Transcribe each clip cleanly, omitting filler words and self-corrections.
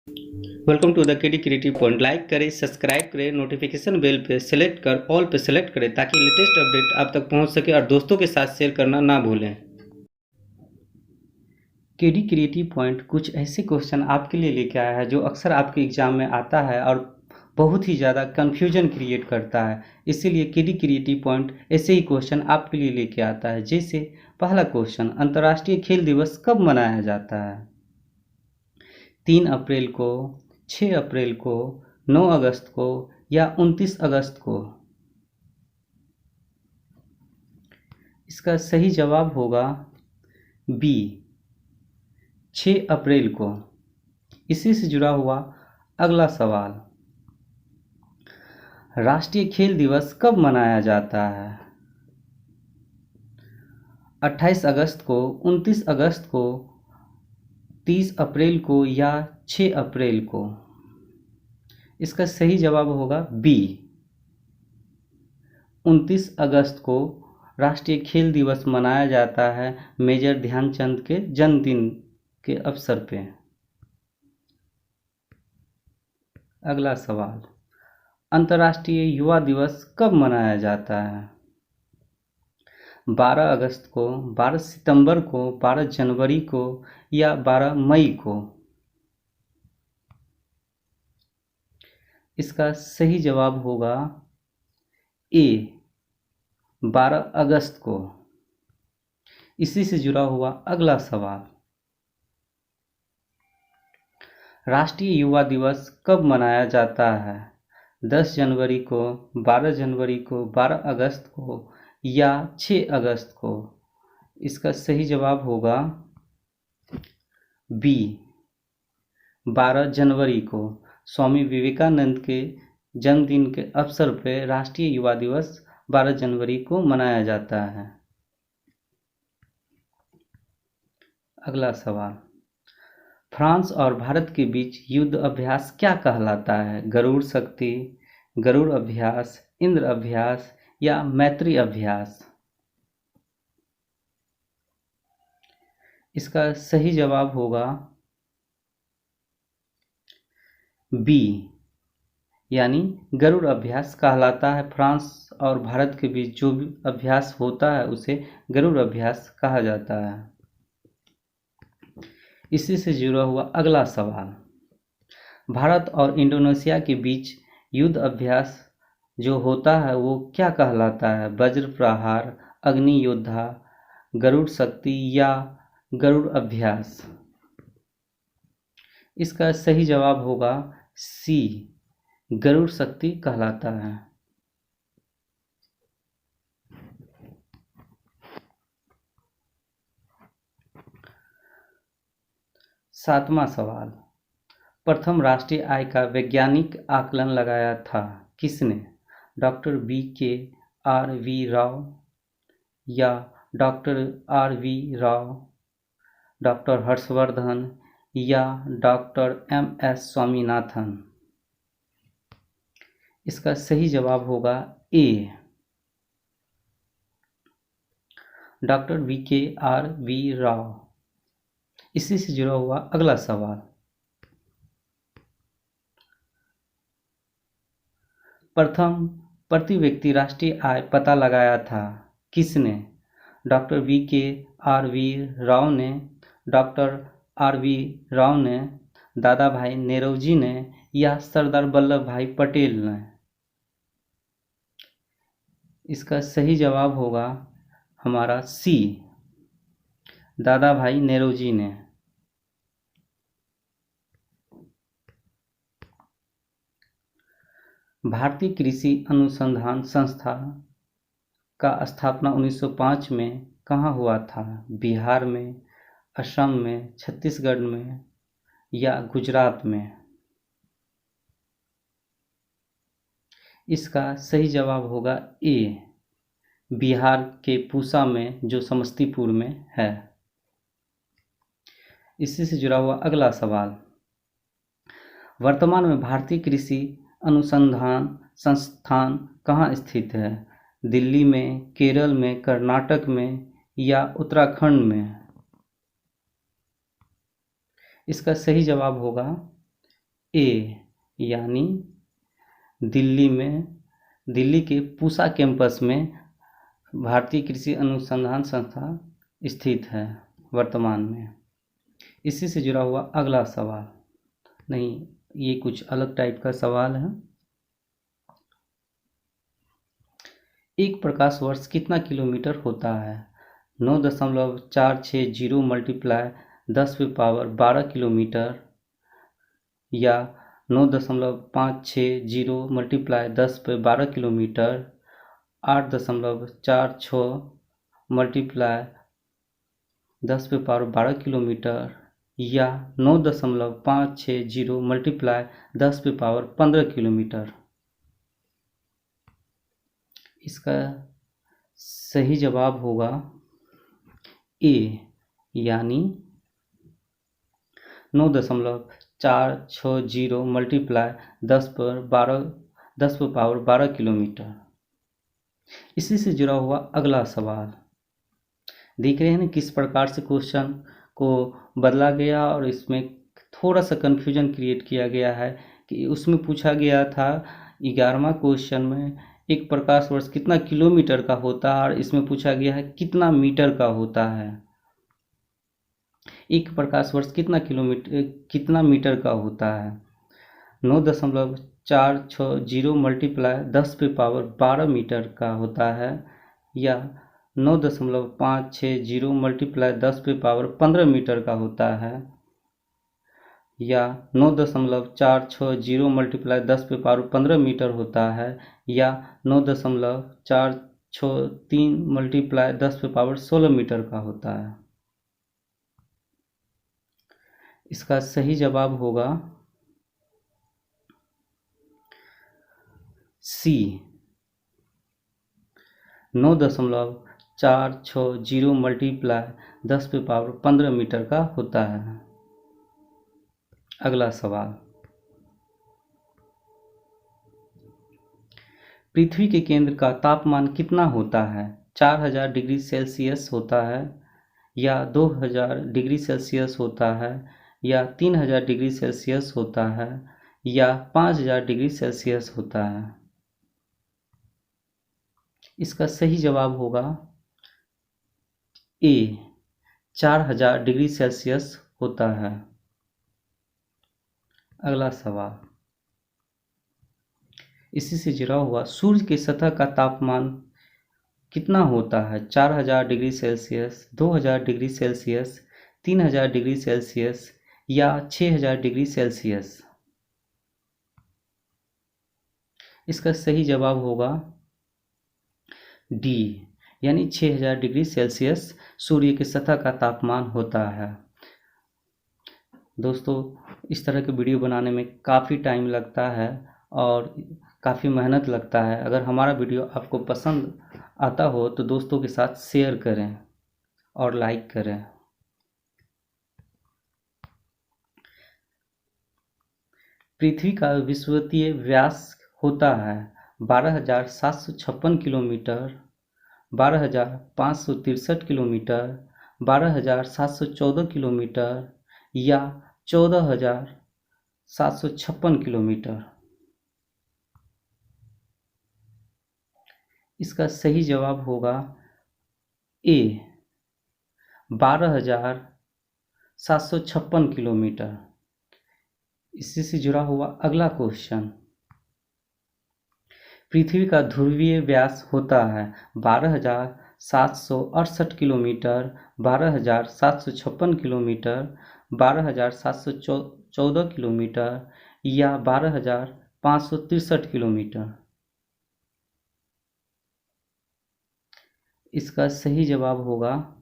Welcome to the KD creative point. Like करें, subscribe करें, notification bell पे select कर ऑल पे सेलेक्ट करें ताकि लेटेस्ट अपडेट आप तक पहुंच सके और दोस्तों के साथ शेयर करना ना भूलें। केडी क्रिएटिव पॉइंट कुछ ऐसे क्वेश्चन आपके लिए लेके आया है जो अक्सर आपके एग्जाम में आता है और बहुत ही ज़्यादा कन्फ्यूजन क्रिएट करता है। इसीलिए केडी क्रिएटिव पॉइंट ऐसे ही क्वेश्चन आपके लिए लेके आता है। जैसे पहला क्वेश्चन, अंतर्राष्ट्रीय खेल दिवस कब मनाया जाता है? 3 अप्रैल को, 6 अप्रैल को, 9 अगस्त को या 29 अगस्त को? इसका सही जवाब होगा बी, 6 अप्रैल को। इसी से जुड़ा हुआ अगला सवाल, राष्ट्रीय खेल दिवस कब मनाया जाता है? 28 अगस्त को, 29 अगस्त को, 30 अप्रैल को या 6 अप्रैल को? इसका सही जवाब होगा बी, 29 अगस्त को राष्ट्रीय खेल दिवस मनाया जाता है मेजर ध्यानचंद के जन्मदिन के अवसर पे। अगला सवाल, अंतर्राष्ट्रीय युवा दिवस कब मनाया जाता है? 12 अगस्त को, 12 सितंबर को, 12 जनवरी को या 12 मई को? इसका सही जवाब होगा ए, 12 अगस्त को। इसी से जुड़ा हुआ अगला सवाल, राष्ट्रीय युवा दिवस कब मनाया जाता है? 10 जनवरी को, 12 जनवरी को, 12 अगस्त को या 6 अगस्त को? इसका सही जवाब होगा बी, 12 जनवरी को। स्वामी विवेकानंद के जन्मदिन के अवसर पर राष्ट्रीय युवा दिवस 12 जनवरी को मनाया जाता है। अगला सवाल, फ्रांस और भारत के बीच युद्ध अभ्यास क्या कहलाता है? गरुड़ शक्ति, गरुड़ अभ्यास, इंद्र अभ्यास या मैत्री अभ्यास? इसका सही जवाब होगा बी, यानी गरुड़ अभ्यास कहलाता है। फ्रांस और भारत के बीच जो भी अभ्यास होता है उसे गरुड़ अभ्यास कहा जाता है। इसी से जुड़ा हुआ अगला सवाल, भारत और इंडोनेशिया के बीच युद्ध अभ्यास जो होता है वो क्या कहलाता है? वज्र प्रहार, अग्नि योद्धा, गरुड़ शक्ति या गरुड़ अभ्यास? इसका सही जवाब होगा सी, गरुड़ शक्ति कहलाता है। सातवां सवाल, प्रथम राष्ट्रीय आय का वैज्ञानिक आकलन लगाया था किसने? Doctor B K R V Rao या doctor R V Rao, doctor Harshvardhan या डॉक्टर एम एस स्वामीनाथन? इसका सही जवाब होगा A, doctor V K R V Rao. इसी से जुड़ा हुआ अगला सवाल, प्रथम प्रति व्यक्ति राष्ट्रीय आय पता लगाया था किसने? Doctor V K R V Rao ने, डॉक्टर आर वी राव ने, दादा भाई नेरोजी ने या सरदार वल्लभ भाई पटेल ने? इसका सही जवाब होगा हमारा सी, दादा भाई नेरोजी ने। भारतीय कृषि अनुसंधान संस्थान का स्थापना 1905 में कहाँ हुआ था? बिहार में, असम में, छत्तीसगढ़ में या गुजरात में? इसका सही जवाब होगा ए, बिहार के पूसा में जो समस्तीपुर में है। इसी से जुड़ा हुआ अगला सवाल, वर्तमान में भारतीय कृषि अनुसंधान संस्थान कहाँ स्थित है? दिल्ली में, केरल में, कर्नाटक में या उत्तराखंड में? इसका सही जवाब होगा ए यानी दिल्ली के पूसा कैंपस में भारतीय कृषि अनुसंधान संस्थान स्थित है वर्तमान में। इसी से जुड़ा हुआ अगला सवाल, नहीं ये कुछ अलग टाइप का सवाल है। एक प्रकाश वर्ष कितना किलोमीटर होता है? 9.460 मल्टीप्लाई 10⁻12 किलोमीटर या 9.560 मल्टीप्लाई 10/12 किलोमीटर, 8.46 मल्टीप्लाई 10⁻12 किलोमीटर या 9.560 मल्टीप्लाई 10⁻15 किलोमीटर। इसका सही जवाब होगा ए यानी 9.460 मल्टीप्लाई 10⁻12 किलोमीटर। इसी से जुड़ा हुआ अगला सवाल, देख रहे हैं ना किस प्रकार से क्वेश्चन को बदला गया और इसमें थोड़ा सा कन्फ्यूजन क्रिएट किया गया है कि उसमें पूछा गया था 11वां क्वेश्चन में एक प्रकाश वर्ष कितना किलोमीटर का होता है और इसमें पूछा गया है कितना मीटर का होता है। एक प्रकाश वर्ष कितना मीटर का होता है? 9.460 मल्टीप्लाई 10⁻12 मीटर का होता है या 9.560 मल्टीप्लाई 10⁻15 मीटर का होता है या 9.460 मल्टीप्लाई 10⁻15 मीटर होता है या 9.463 मल्टीप्लाई 10⁻16 मीटर का होता है। इसका सही जवाब होगा सी, 9.460 मल्टीप्लाई 10⁻15 मीटर का होता है। अगला सवाल, पृथ्वी के केंद्र का तापमान कितना होता है? 4000 डिग्री सेल्सियस होता है या 2000 डिग्री सेल्सियस होता है या 3000 डिग्री सेल्सियस होता है या 5000 डिग्री सेल्सियस होता है। इसका सही जवाब होगा ए, 4000 डिग्री सेल्सियस होता है। अगला सवाल, इसी से जुड़ा हुआ, सूर्य की सतह का तापमान कितना होता है? 4000 degree Celsius, 2000 degree Celsius, 3000 degree Celsius या 6000 डिग्री सेल्सियस। इसका सही जवाब होगा डी, यानी 6000 डिग्री सेल्सियस सूर्य की सतह का तापमान होता है। दोस्तों, इस तरह के वीडियो बनाने में काफ़ी टाइम लगता है और काफ़ी मेहनत लगता है। अगर हमारा वीडियो आपको पसंद आता हो तो दोस्तों के साथ शेयर करें और लाइक करें। पृथ्वी का विषुवतीय व्यास होता है 12,756 किलोमीटर, 12,563 किलोमीटर, 12,714 किलोमीटर या 14,756 किलोमीटर। इसका सही जवाब होगा ए, 12,756 किलोमीटर। इसी से जुड़ा हुआ अगला क्वेश्चन, पृथ्वी का ध्रुवीय व्यास होता है 12,768 किलोमीटर, 12,756 किलोमीटर, 12,714 किलोमीटर या 12,563 किलोमीटर। इसका सही जवाब होगा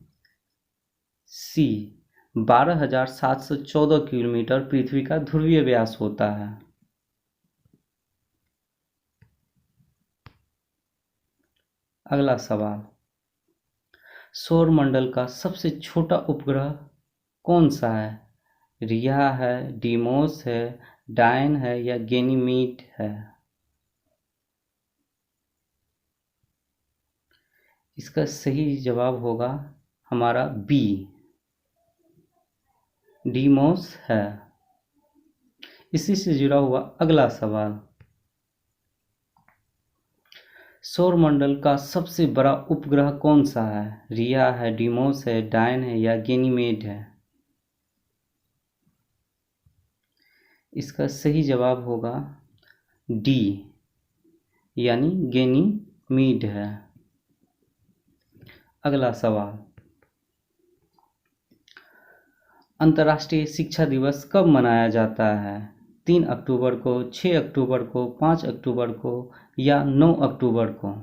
सी, 12,714 किलोमीटर पृथ्वी का ध्रुवीय व्यास होता है। अगला सवाल, सौरमंडल का सबसे छोटा उपग्रह कौन सा है? रिया है, डीमोस है, डायन है या गैनीमीड है? इसका सही जवाब होगा हमारा बी, डीमोस है। इसी से जुड़ा हुआ अगला सवाल, सौरमंडल का सबसे बड़ा उपग्रह कौन सा है? रिया है, डिमोस है, डायन है या गैनीमेड है? इसका सही जवाब होगा डी, यानी गैनीमीड है। अगला सवाल, अंतर्राष्ट्रीय शिक्षा दिवस कब मनाया जाता है? 3 अक्टूबर को, 6 अक्टूबर को, 5 अक्टूबर को या 9 अक्टूबर को?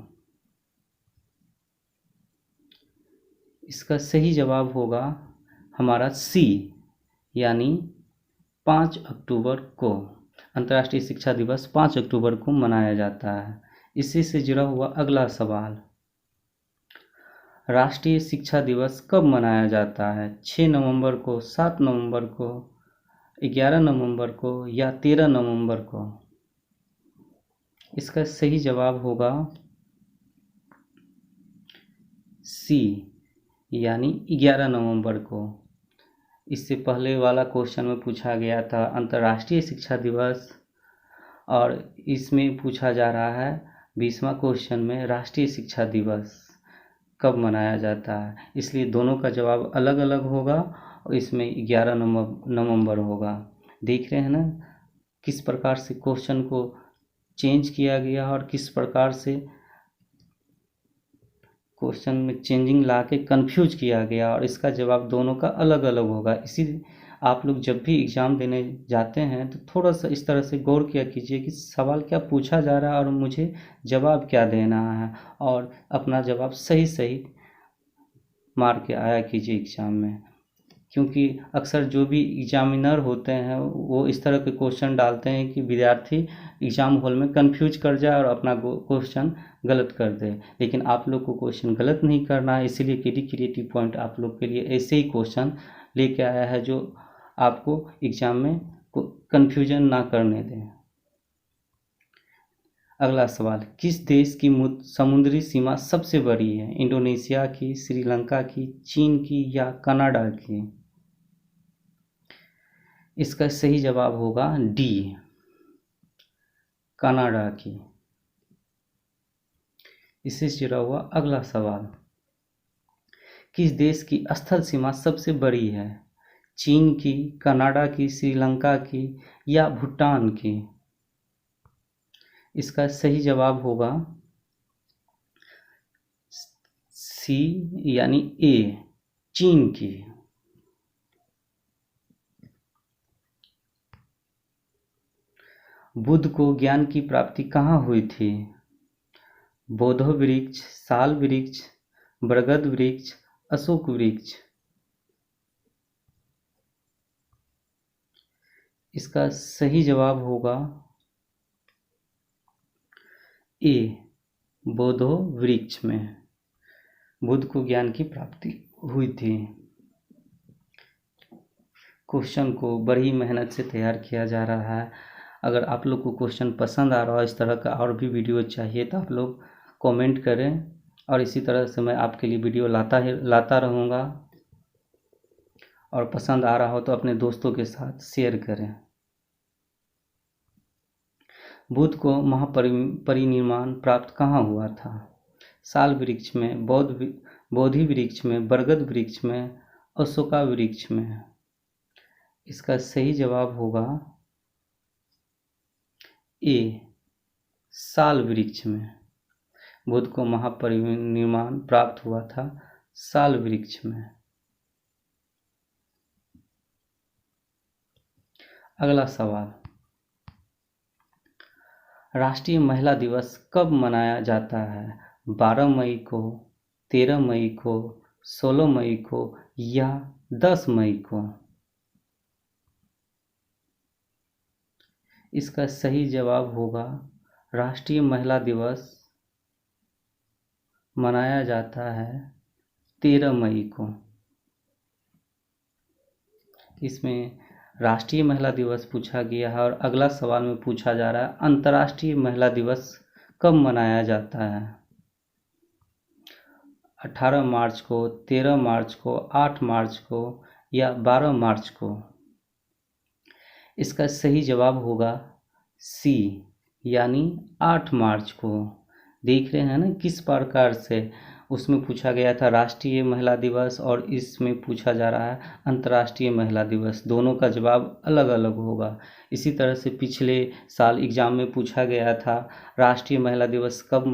इसका सही जवाब होगा हमारा सी, यानी 5 अक्टूबर को। अंतर्राष्ट्रीय शिक्षा दिवस 5 अक्टूबर को मनाया जाता है। इसी से जुड़ा हुआ अगला सवाल, राष्ट्रीय शिक्षा दिवस कब मनाया जाता है? 6 नवंबर को, 7 नवंबर को, 11 नवंबर को या 13 नवंबर को? इसका सही जवाब होगा सी, यानी 11 नवंबर को। इससे पहले वाला क्वेश्चन में पूछा गया था अंतर्राष्ट्रीय शिक्षा दिवस, और इसमें पूछा जा रहा है 20वां क्वेश्चन में राष्ट्रीय शिक्षा दिवस कब मनाया जाता है। इसलिए दोनों का जवाब अलग अलग होगा और इसमें 11 नवंबर होगा। देख रहे हैं ना किस प्रकार से क्वेश्चन को चेंज किया गया और किस प्रकार से क्वेश्चन में चेंजिंग ला के कन्फ्यूज किया गया, और इसका जवाब दोनों का अलग अलग होगा। इसी आप लोग जब भी एग्ज़ाम देने जाते हैं तो थोड़ा सा इस तरह से गौर किया कीजिए कि सवाल क्या पूछा जा रहा है और मुझे जवाब क्या देना है, और अपना जवाब सही सही मार के आया कीजिए एग्ज़ाम में। क्योंकि अक्सर जो भी एग्जामिनर होते हैं वो इस तरह के क्वेश्चन डालते हैं कि विद्यार्थी एग्ज़ाम हॉल में कंफ्यूज कर जाए और अपना क्वेश्चन गलत कर दे। लेकिन आप लोग को क्वेश्चन गलत नहीं करना है, इसीलिए केडी क्रिएटिव पॉइंट आप लोग के लिए ऐसे ही क्वेश्चन लेके आया है जो आपको एग्ज़ाम में कन्फ्यूजन ना करने दें। अगला सवाल, किस देश की समुद्री सीमा सबसे बड़ी है? इंडोनेशिया की, श्रीलंका की, चीन की या कनाडा की? इसका सही जवाब होगा डी, कनाडा की। इससे जुड़ा हुआ अगला सवाल, किस देश की स्थल सीमा सबसे बड़ी है? चीन की, कनाडा की, श्रीलंका की या भूटान की? इसका सही जवाब होगा सी, यानी ए, चीन की। बुद्ध को ज्ञान की प्राप्ति कहाँ हुई थी? बोधो वृक्ष, साल वृक्ष, बरगद वृक्ष, अशोक वृक्ष? इसका सही जवाब होगा ए, बोधो वृक्ष में बुद्ध को ज्ञान की प्राप्ति हुई थी। क्वेश्चन को बड़ी मेहनत से तैयार किया जा रहा है। अगर आप लोग को क्वेश्चन पसंद आ रहा है, इस तरह का और भी वीडियो चाहिए तो आप लोग कमेंट करें, और इसी तरह से मैं आपके लिए वीडियो लाता रहूँगा। और पसंद आ रहा हो तो अपने दोस्तों के साथ शेयर करें। बुद्ध को महापरिनिर्वाण प्राप्त कहाँ हुआ था? साल वृक्ष में, बोधि वृक्ष में, बरगद वृक्ष में, अशोका वृक्ष में? इसका सही जवाब होगा ए, साल वृक्ष में। बुद्ध को महापरिनिर्वाण प्राप्त हुआ था साल वृक्ष में। अगला सवाल, राष्ट्रीय महिला दिवस कब मनाया जाता है? 12 मई को, 13 मई को, 16 मई को या 10 मई को? इसका सही जवाब होगा राष्ट्रीय महिला दिवस मनाया जाता है 13 मई को। इसमें राष्ट्रीय महिला दिवस पूछा गया है, और अगला सवाल में पूछा जा रहा है अंतर्राष्ट्रीय महिला दिवस कब मनाया जाता है? 18 मार्च को, 13 मार्च को, 8 मार्च को या 12 मार्च को? इसका सही जवाब होगा सी, यानी 8 मार्च को। देख रहे हैं ना किस प्रकार से उसमें पूछा गया था राष्ट्रीय महिला दिवस, और इसमें पूछा जा रहा है अंतर्राष्ट्रीय महिला दिवस, दोनों का जवाब अलग अलग होगा। इसी तरह से पिछले साल एग्ज़ाम में पूछा गया था राष्ट्रीय महिला दिवस कब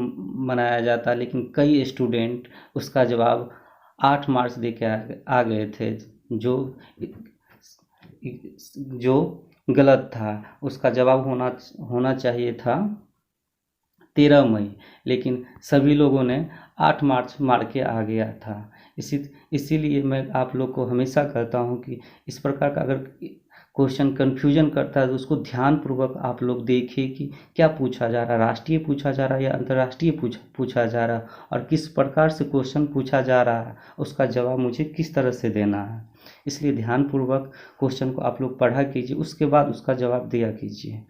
मनाया जाता है, लेकिन कई स्टूडेंट उसका जवाब 8 मार्च दे के आ गए थे, जो गलत था। उसका जवाब होना चाहिए था 13 मई, लेकिन सभी लोगों ने 8 मार्च मार के आ गया था। इसीलिए मैं आप लोग को हमेशा कहता हूँ कि इस प्रकार का अगर क्वेश्चन कन्फ्यूजन करता है तो उसको ध्यानपूर्वक आप लोग देखिए कि क्या पूछा जा रहा है, राष्ट्रीय पूछा जा रहा है या अंतर्राष्ट्रीय पूछा जा रहा है, और किस प्रकार से क्वेश्चन पूछा जा रहा है, उसका जवाब मुझे किस तरह से देना है। इसलिए ध्यानपूर्वक क्वेश्चन को आप लोग पढ़ा कीजिए, उसके बाद उसका जवाब दिया कीजिए।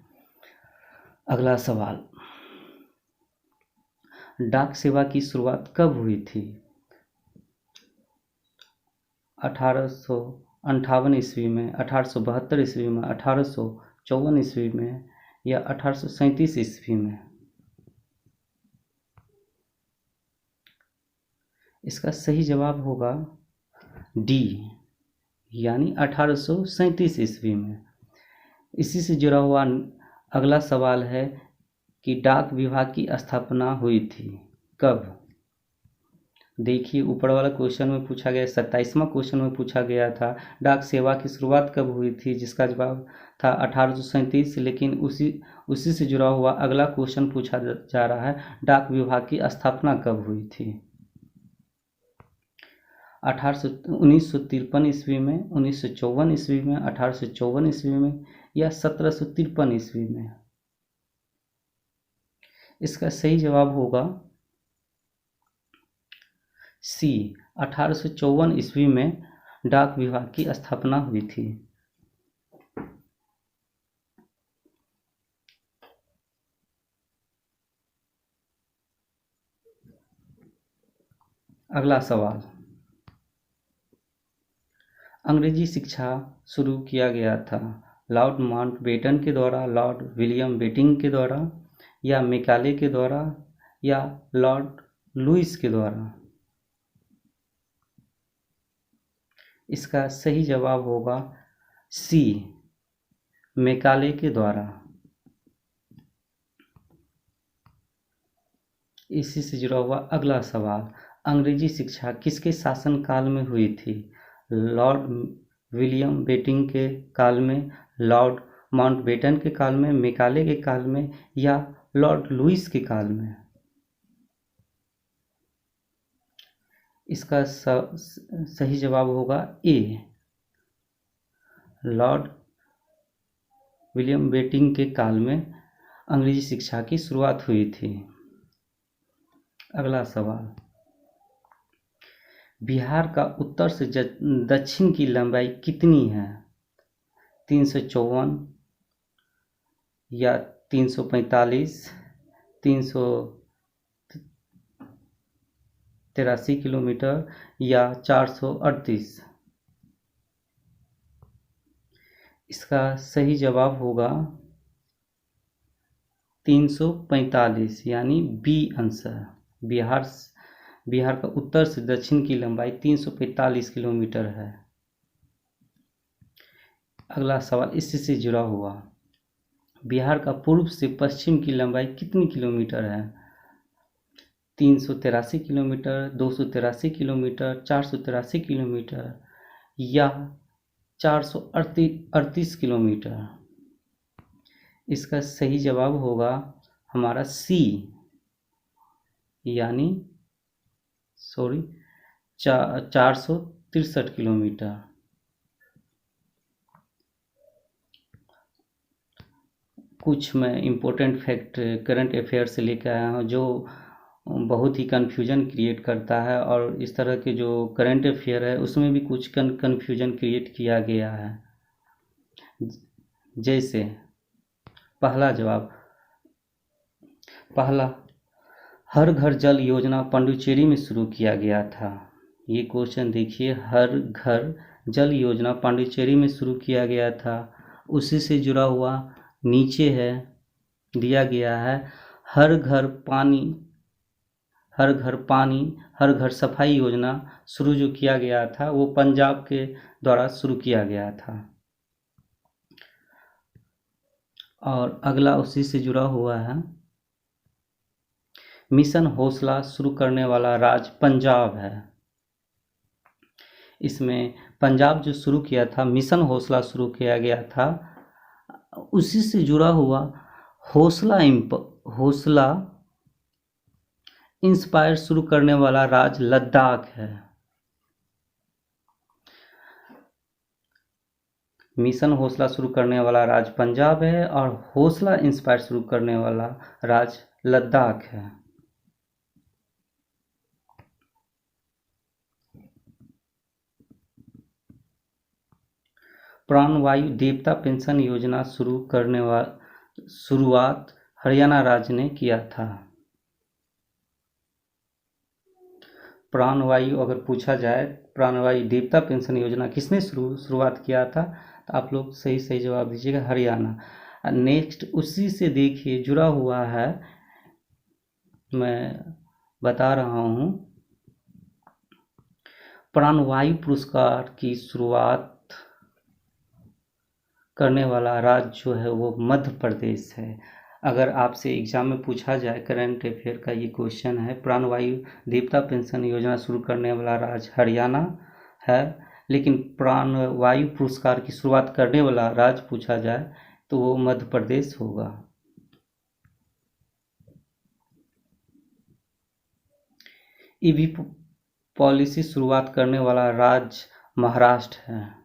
अगला सवाल, डाक सेवा की शुरुआत कब हुई थी? 1858 ईस्वी में, 1872 ईस्वी में, 1854 ईस्वी में या 1837 ईस्वी में? इसका सही जवाब होगा डी, यानी 1837 ईस्वी में। इसी से जुड़ा हुआ अगला सवाल है कि डाक विभाग की स्थापना हुई थी कब? देखिए ऊपर वाला क्वेश्चन में पूछा गया, 27वां क्वेश्चन में पूछा गया था डाक सेवा की शुरुआत कब हुई थी, जिसका जवाब था 1837। लेकिन उसी से जुड़ा हुआ अगला क्वेश्चन पूछा जा रहा है डाक विभाग की स्थापना कब हुई थी? 1953 ईस्वी में, 1954 ईस्वी में, 1854 ईस्वी में या 1753 ईस्वी में? इसका सही जवाब होगा सी, 1854 ईस्वी में डाक विभाग की स्थापना हुई थी। अगला सवाल, अंग्रेजी शिक्षा शुरू किया गया था लॉर्ड माउंटबेटन के द्वारा, लॉर्ड विलियम बेटिंग के द्वारा या मैकाले के द्वारा या लॉर्ड लुईस के द्वारा? इसका सही जवाब होगा सी, मैकाले के द्वारा। इसी से जुड़ा हुआ अगला सवाल, अंग्रेजी शिक्षा किसके शासनकाल में हुई थी? लॉर्ड विलियम बेटिंग के काल में, लॉर्ड माउंटबेटन के काल में, मैकाले के काल में या लॉर्ड लुईस के काल में? इसका सही जवाब होगा ए, लॉर्ड विलियम बेटिंग के काल में अंग्रेजी शिक्षा की शुरुआत हुई थी। अगला सवाल, बिहार का उत्तर से दक्षिण की लंबाई कितनी है? 354 या 345, 383 किलोमीटर या 438? इसका सही जवाब होगा 345, यानी बी आंसर। बिहार का उत्तर से दक्षिण की लंबाई 345 किलोमीटर है। अगला सवाल इसी से जुड़ा हुआ, बिहार का पूर्व से पश्चिम की लंबाई कितनी किलोमीटर है? 383 किलोमीटर, 283 किलोमीटर, 483 किलोमीटर या 438 किलोमीटर? इसका सही जवाब होगा हमारा सी, यानी 463 किलोमीटर। कुछ मैं इम्पोर्टेंट फैक्ट करंट अफेयर से लेकर आया हूँ जो बहुत ही कन्फ्यूजन क्रिएट करता है, और इस तरह के जो करंट अफेयर है उसमें भी कुछ कन्फ्यूजन क्रिएट किया गया है। जैसे पहला हर घर जल योजना पांडिचेरी में शुरू किया गया था। ये क्वेश्चन देखिए, हर घर जल योजना पांडिचेरी में शुरू किया गया था। उसी से जुड़ा हुआ नीचे है दिया गया है हर घर पानी हर घर पानी हर घर सफाई योजना शुरू जो किया गया था वो पंजाब के द्वारा शुरू किया गया था। और अगला उसी से जुड़ा हुआ है मिशन हौसला शुरू करने वाला राज्य पंजाब है। इसमें पंजाब जो शुरू किया था मिशन हौसला शुरू किया गया था, उसी से जुड़ा हुआ हौसला इंस्पायर शुरू करने वाला राज्य लद्दाख है। मिशन हौसला शुरू करने वाला राज्य पंजाब है और हौसला इंस्पायर शुरू करने वाला राज्य लद्दाख है। प्राणवायु देवता पेंशन योजना शुरुआत हरियाणा राज्य ने किया था। प्राणवायु अगर पूछा जाए प्राणवायु देवता पेंशन योजना किसने शुरुआत किया था, तो आप लोग सही जवाब दीजिएगा, हरियाणा। नेक्स्ट उसी से देखिए जुड़ा हुआ है, मैं बता रहा हूँ, प्राणवायु पुरस्कार की शुरुआत करने वाला राज्य जो है वो मध्य प्रदेश है। अगर आपसे एग्जाम में पूछा जाए करंट अफेयर का ये क्वेश्चन है, प्राणवायु देवता पेंशन योजना शुरू करने वाला राज्य हरियाणा है, लेकिन प्राणवायु पुरस्कार की शुरुआत करने वाला राज्य पूछा जाए तो वो मध्य प्रदेश होगा। ईवी पॉलिसी शुरुआत करने वाला राज्य महाराष्ट्र है।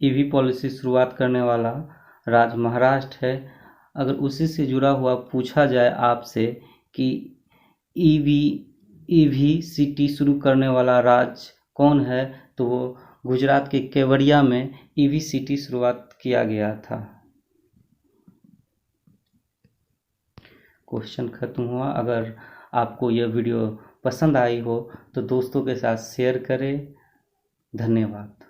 ईवी पॉलिसी शुरुआत करने वाला राज्य महाराष्ट्र है। अगर उसी से जुड़ा हुआ पूछा जाए आपसे कि ईवी सिटी शुरू करने वाला राज्य कौन है, तो वो गुजरात के केवड़िया में ईवी सिटी शुरुआत किया गया था। क्वेश्चन खत्म हुआ। अगर आपको यह वीडियो पसंद आई हो तो दोस्तों के साथ शेयर करें। धन्यवाद।